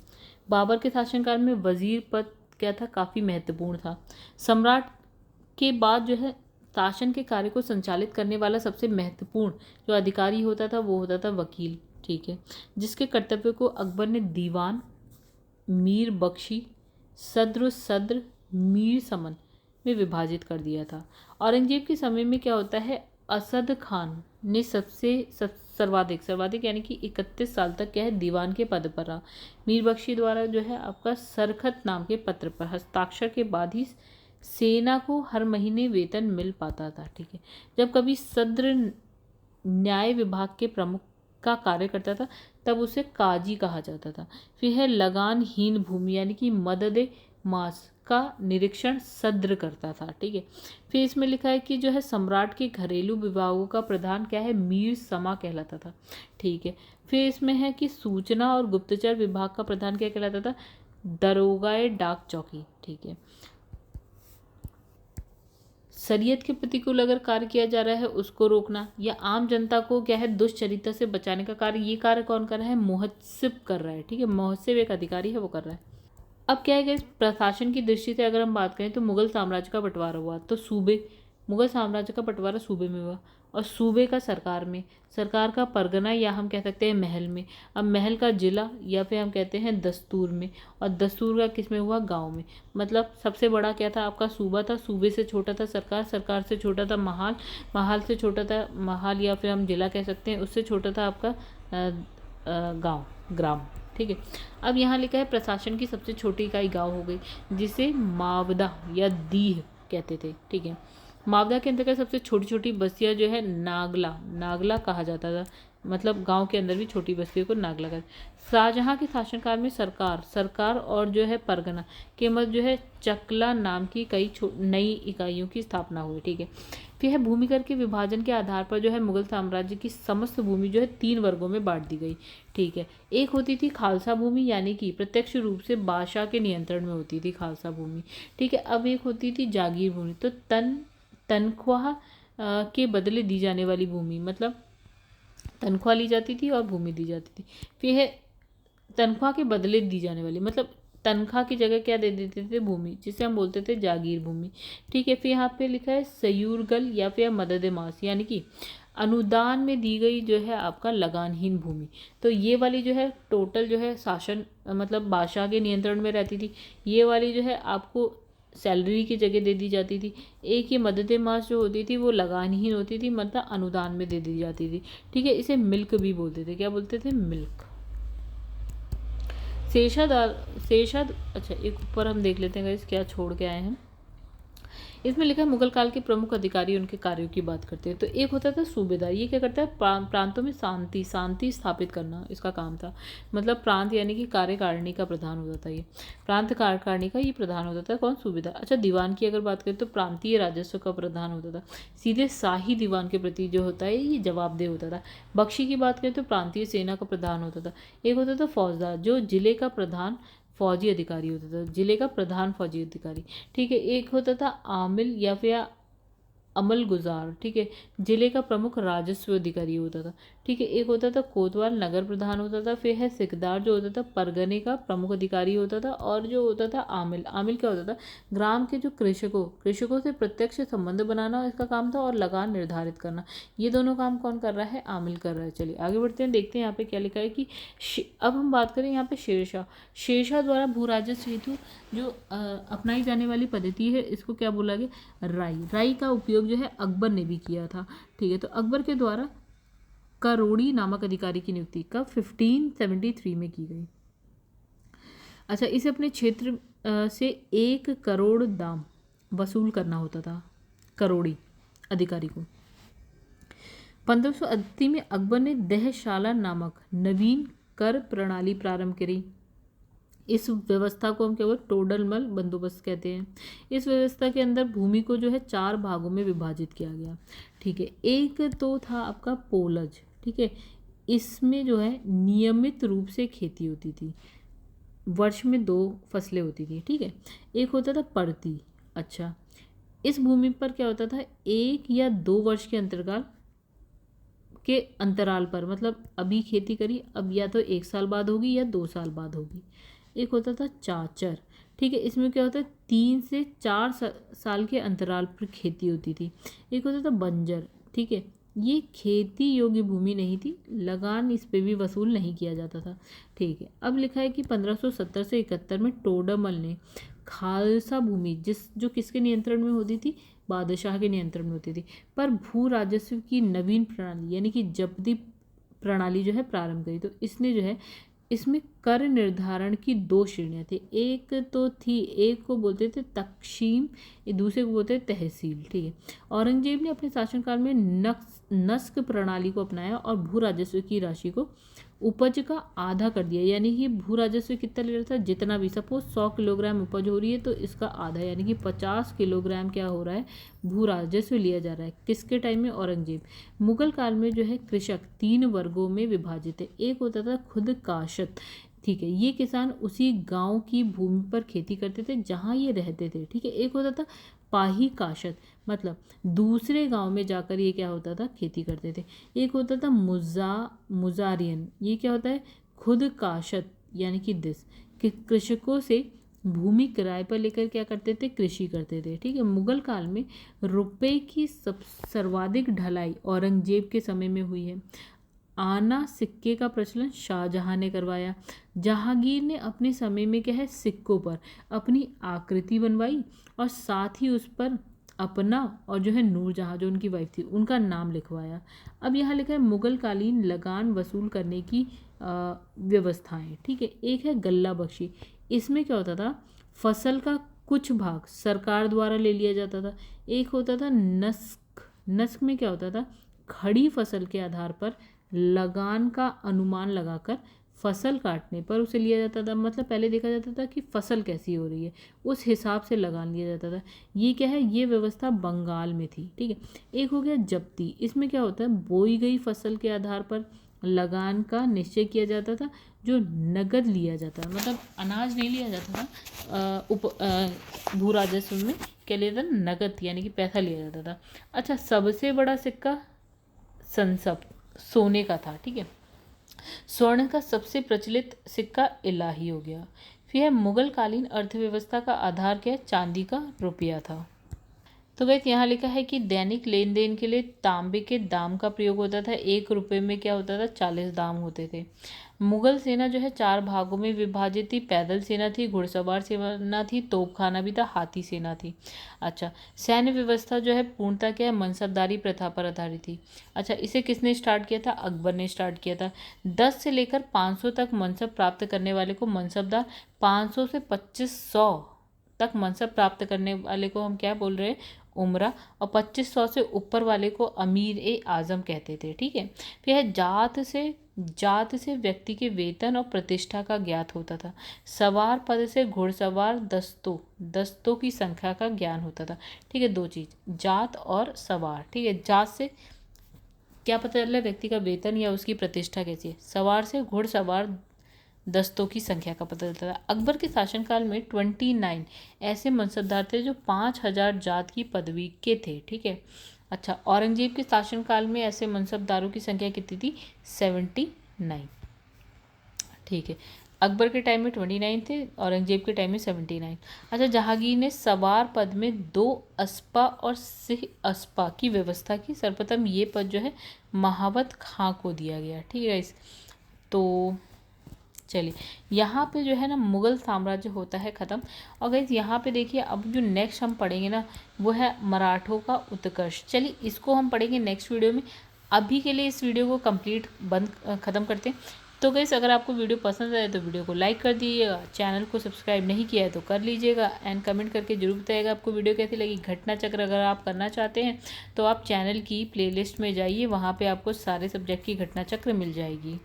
बाबर के शासनकाल में वजीर पद क्या था, काफ़ी महत्वपूर्ण था। सम्राट के बाद जो है शासन के कार्य को संचालित करने वाला सबसे महत्वपूर्ण जो अधिकारी होता था वो होता था वकील, ठीक है, जिसके कर्तव्य को अकबर ने दीवान, मीर बख्शी, सद्र, मीर समन में विभाजित कर दिया था। औरंगजेब के समय में क्या होता है, असद खान ने सर्वाधिक यानी कि 31 साल तक क्या है दीवान के पद पर रहा। मीर बख्शी द्वारा जो है आपका सरखत नाम के पत्र पर हस्ताक्षर के बाद ही सेना को हर महीने वेतन मिल पाता था, ठीक है। जब कभी सद्र न्याय विभाग के प्रमुख का कार्य करता था तब उसे काजी कहा जाता था। फिर है लगानहीन भूमि यानी कि मदद मास का निरीक्षण सद्र करता था, ठीक है। फिर इसमें लिखा है कि जो है सम्राट के घरेलू विभागों का प्रधान क्या है, मीर समा कहलाता था, ठीक है। फिर इसमें है कि सूचना और गुप्तचर विभाग का प्रधान क्या कहलाता था, दरोगाए डाक चौकी, ठीक है। शरीयत के प्रतिकूल अगर कार्य किया जा रहा है उसको रोकना, या आम जनता को क्या है दुष्चरिता से बचाने का कार्य, ये कार्य कौन कर रहा है, मुहस्सिब कर रहा है, ठीक है। मुहस्सिब एक अधिकारी है, वो कर रहा है। अब क्या है कि प्रशासन की दृष्टि से अगर हम बात करें तो मुगल साम्राज्य का बंटवारा हुआ, तो मुगल साम्राज्य का बंटवारा सूबे में हुआ, और सूबे का सरकार में, सरकार का परगना या हम कह सकते हैं महल में, अब महल का जिला या फिर हम कहते हैं दस्तूर में, और दस्तूर का किस में हुआ, गांव में। मतलब सबसे बड़ा क्या था आपका सूबा था, सूबे से छोटा था सरकार, सरकार से छोटा था महाल, महाल से छोटा था महाल या फिर हम जिला कह सकते हैं, उससे छोटा था आपका गाँव, ग्राम, ठीक है। अब यहाँ लिखा है प्रशासन की सबसे छोटी इकाई गांव हो गई, जिसे मावदा या दीह कहते थे, ठीक है। मावदा के अंतर्गत सबसे छोटी छोटी बस्तियाँ जो है नागला कहा जाता था, मतलब गांव के अंदर भी छोटी बस्तियों को नागला कहते। शाहजहां के शासनकाल में सरकार और जो है परगना के मध्य जो है चकला नाम की कई नई इकाइयों की स्थापना हुई, ठीक है। फिर है भूमि कर के विभाजन के आधार पर जो है मुगल साम्राज्य की समस्त भूमि जो है 3 वर्गों में बांट दी गई, ठीक है। एक होती थी खालसा भूमि यानी कि प्रत्यक्ष रूप से बादशाह के नियंत्रण में होती थी खालसा भूमि, ठीक है। अब एक होती थी जागीर भूमि, तो तनख्वाह के बदले दी जाने वाली भूमि, मतलब तनख्वाह ली जाती थी और भूमि दी जाती थी। फिर है तनख्वाह के बदले दी जाने वाली, मतलब तनख्वाह की जगह क्या दे देते थे, भूमि, जिसे हम बोलते थे जागीर भूमि। ठीक है, फिर यहाँ पे लिखा है सयूरगल या फिर मदद मास, यानी कि अनुदान में दी गई जो है आपका लगानहीन भूमि। तो ये वाली जो है टोटल जो है शासन मतलब बादशाह के नियंत्रण में रहती थी। ये वाली जो है आपको सैलरी की जगह दे दी जाती थी। एक ये मदद मास जो होती थी वो लगानहीन होती थी, मतलब अनुदान में दे दी जाती थी। ठीक है, इसे मिल्क भी बोलते थे। क्या बोलते थे? मिल्क। शेषाद, अच्छा एक ऊपर हम देख लेते हैं गाइस क्या छोड़ के आए हैं। इसमें लिखा है मुगल काल के प्रमुख अधिकारी उनके कार्यों की बात करते हैं। तो एक होता था सूबेदार, ये क्या करता है, प्रांतों में शांति स्थापित करना इसका काम था। मतलब प्रांत यानी कि कार्यकारिणी का प्रधान होता था, ये प्रांत कार्यकारिणी का ये प्रधान होता था। कौन? सूबेदार। अच्छा, दीवान की अगर बात करें तो प्रांतीय राजस्व का प्रधान होता था, सीधे शाही दीवान के प्रति जो होता है ये जवाबदेह होता था। बख्शी की बात करें तो प्रांतीय सेना का प्रधान होता था। एक होता था फौजदार, जो जिले का प्रधान फौजी अधिकारी होता था, जिले का प्रधान फौजी अधिकारी। ठीक है, एक होता था आमिल या फिर अमल गुजार। ठीक है, जिले का प्रमुख राजस्व अधिकारी होता था। ठीक है, एक होता था कोतवाल, नगर प्रधान होता था। फिर है सिकदार, जो होता था परगने का प्रमुख अधिकारी होता था। और जो होता था आमिल, आमिल क्या होता था, ग्राम के जो कृषकों से प्रत्यक्ष संबंध बनाना इसका काम था, और लगान निर्धारित करना। ये दोनों काम कौन कर रहा है? आमिल कर रहा है। चलिए आगे बढ़ते हैं, देखते हैं यहाँ पे क्या लिखा है कि अब हम बात करें यहाँ पे शेरशाह द्वारा भू राजस्व हेतु जो अपनाई जाने वाली पद्धति है इसको क्या बोला गया? राई का उपयोग जो है अकबर ने भी किया था। ठीक है, तो अकबर के द्वारा करोड़ी नामक अधिकारी की नियुक्ति कब? 1573 में की गई। अच्छा, इसे अपने क्षेत्र से 1 करोड़ दाम वसूल करना होता था, करोड़ी अधिकारी को। 1580 में अकबर ने दहशाला नामक नवीन कर प्रणाली प्रारंभ करी। इस व्यवस्था को हम केवल टोडरमल बंदोबस्त कहते हैं। इस व्यवस्था के अंदर भूमि को जो है 4 भागों में विभाजित किया गया। ठीक है, एक तो था आपका पोलज। ठीक है, इसमें जो है नियमित रूप से खेती होती थी, वर्ष में 2 फसलें होती थी। ठीक है, एक होता था पड़ती। अच्छा, इस भूमि पर क्या होता था, 1 या 2 वर्ष के अंतराल पर, मतलब अभी खेती करी, अब या तो 1 साल बाद होगी या 2 साल बाद होगी। एक होता था चाचर। ठीक है, इसमें क्या होता है, 3 से 4 साल के अंतराल पर खेती होती थी। एक होता था बंजर। ठीक है, ये खेती योग्य भूमि नहीं थी, लगान इस पे भी वसूल नहीं किया जाता था। ठीक है, अब लिखा है कि 1570 से 71 में टोडरमल ने खालसा भूमि जो किसके नियंत्रण में होती थी? बादशाह के नियंत्रण में होती थी, पर भू राजस्व की नवीन प्रणाली यानी कि जब्ती प्रणाली जो है प्रारंभ करी। तो इसने जो है इसमें कर निर्धारण की 2 श्रेणियां थी। एक को बोलते थे तकसीम, दूसरे को बोलते थे तहसील। ठीक है, औरंगजेब ने अपने शासनकाल में नस्क प्रणाली को अपनाया और भू राजस्व की राशि को उपज का आधा कर दिया। यानी कि भू राजस्व कितना ले रहा था, जितना भी, सपोज 100 किलोग्राम उपज हो रही है तो इसका आधा यानी कि 50 किलोग्राम क्या हो रहा है, भू राजस्व लिया जा रहा है। किसके टाइम में? औरंगजेब। मुगल काल में जो है कृषक 3 वर्गों में विभाजित है। एक होता था खुद काशत। ठीक है, ये किसान उसी गांव की भूमि पर खेती करते थे जहां ये रहते थे। ठीक है, एक होता था पाही काशत, मतलब दूसरे गांव में जाकर ये क्या होता था, खेती करते थे। एक होता था मुजारियन, ये क्या होता है, खुद काशत यानी कि कृषकों से भूमि किराए पर लेकर क्या करते थे, कृषि करते थे। ठीक है, मुगल काल में रुपए की सर्वाधिक ढलाई औरंगजेब के समय में हुई है। आना सिक्के का प्रचलन शाहजहां ने करवाया। जहांगीर ने अपने समय में क्या है, सिक्कों पर अपनी आकृति बनवाई और साथ ही उस पर अपना और जो है नूरजहां जो उनकी वाइफ थी उनका नाम लिखवाया। अब यहाँ लिखा है मुगल कालीन लगान वसूल करने की व्यवस्थाएं। ठीक है, एक है गल्ला बख्शी। इसमें क्या होता था, फसल का कुछ भाग सरकार द्वारा ले लिया जाता था। एक होता था नस्क में क्या होता था, खड़ी फसल के आधार पर लगान का अनुमान लगाकर फसल काटने पर उसे लिया जाता था। मतलब पहले देखा जाता था कि फसल कैसी हो रही है, उस हिसाब से लगान लिया जाता था। ये क्या है, ये व्यवस्था बंगाल में थी। ठीक है, एक हो गया जब्ती। इसमें क्या होता है, बोई गई फसल के आधार पर लगान का निश्चय किया जाता था, जो नगद लिया जाता है, मतलब अनाज नहीं लिया जाता था भू राजस्व में, क्या लिया जाता था, नकद यानी कि पैसा लिया जाता था। अच्छा, सबसे बड़ा सिक्का संसब सोने का था, ठीक है। स्वर्ण का सबसे प्रचलित सिक्का इलाही हो गया। फिर है मुगल कालीन अर्थव्यवस्था का आधार क्या है, चांदी का रुपया था। तो गाइस यहाँ लिखा है कि दैनिक लेन देन के लिए तांबे के दाम का प्रयोग होता था। 1 रुपये में क्या होता था, 40 दाम होते थे। मुगल सेना जो है 4 भागों में विभाजित थी। पैदल सेना थी, घुड़सवार सेना थी, तोपखाना भी था, हाथी सेना थी। अच्छा, सैन्य व्यवस्था जो है पूर्णतः क्या है, मनसबदारी प्रथा पर आधारित थी। अच्छा, इसे किसने स्टार्ट किया था, अकबर ने स्टार्ट किया था। 10 से लेकर 500 तक मनसब प्राप्त करने वाले को मनसबदार, 500 से 2500 तक मनसब प्राप्त करने वाले को हम क्या बोल रहे हैं, उमरा, और 2500 से ऊपर वाले को अमीर ए आजम कहते थे, ठीक है। फिर है जात से व्यक्ति के वेतन और प्रतिष्ठा का ज्ञात होता था। सवार पद से घुड़सवार दस्तों की संख्या का ज्ञान होता था, ठीक है। 2 चीज, जात और सवार, ठीक है। जात से क्या पता चल रहा है, व्यक्ति का वेतन या उसकी प्रतिष्ठा कैसी है। सवार से घुड़सवार दस्तों की संख्या का पता चलता था। अकबर के शासनकाल में 29 ऐसे मनसबदार थे जो 5000 जात की पदवी के थे, ठीक है। अच्छा, औरंगजेब के शासनकाल में ऐसे मनसबदारों की संख्या कितनी थी, 79, ठीक है। अकबर के टाइम में 29 थे, औरंगजेब के टाइम में 79। अच्छा, जहांगीर ने सवार पद में 2 अस्पा और सिह अस्पा की व्यवस्था की। सर्वप्रथम ये पद जो है महावत खां को दिया गया, ठीक है। तो चलिए, यहाँ पे जो है ना मुगल साम्राज्य होता है ख़त्म। और गाइस यहाँ पे देखिए, अब जो नेक्स्ट हम पढ़ेंगे ना वो है मराठों का उत्कर्ष। चलिए, इसको हम पढ़ेंगे नेक्स्ट वीडियो में। अभी के लिए इस वीडियो को कंप्लीट ख़त्म करते हैं। तो गाइस, अगर आपको वीडियो पसंद आए तो वीडियो को लाइक कर दीजिएगा, चैनल को सब्सक्राइब नहीं किया है तो कर लीजिएगा, एंड कमेंट करके जरूर बताइएगा आपको वीडियो कैसी लगी। घटना चक्र अगर आप करना चाहते हैं तो आप चैनल की प्लेलिस्ट में जाइए, वहाँ पर आपको सारे सब्जेक्ट की घटना चक्र मिल जाएगी।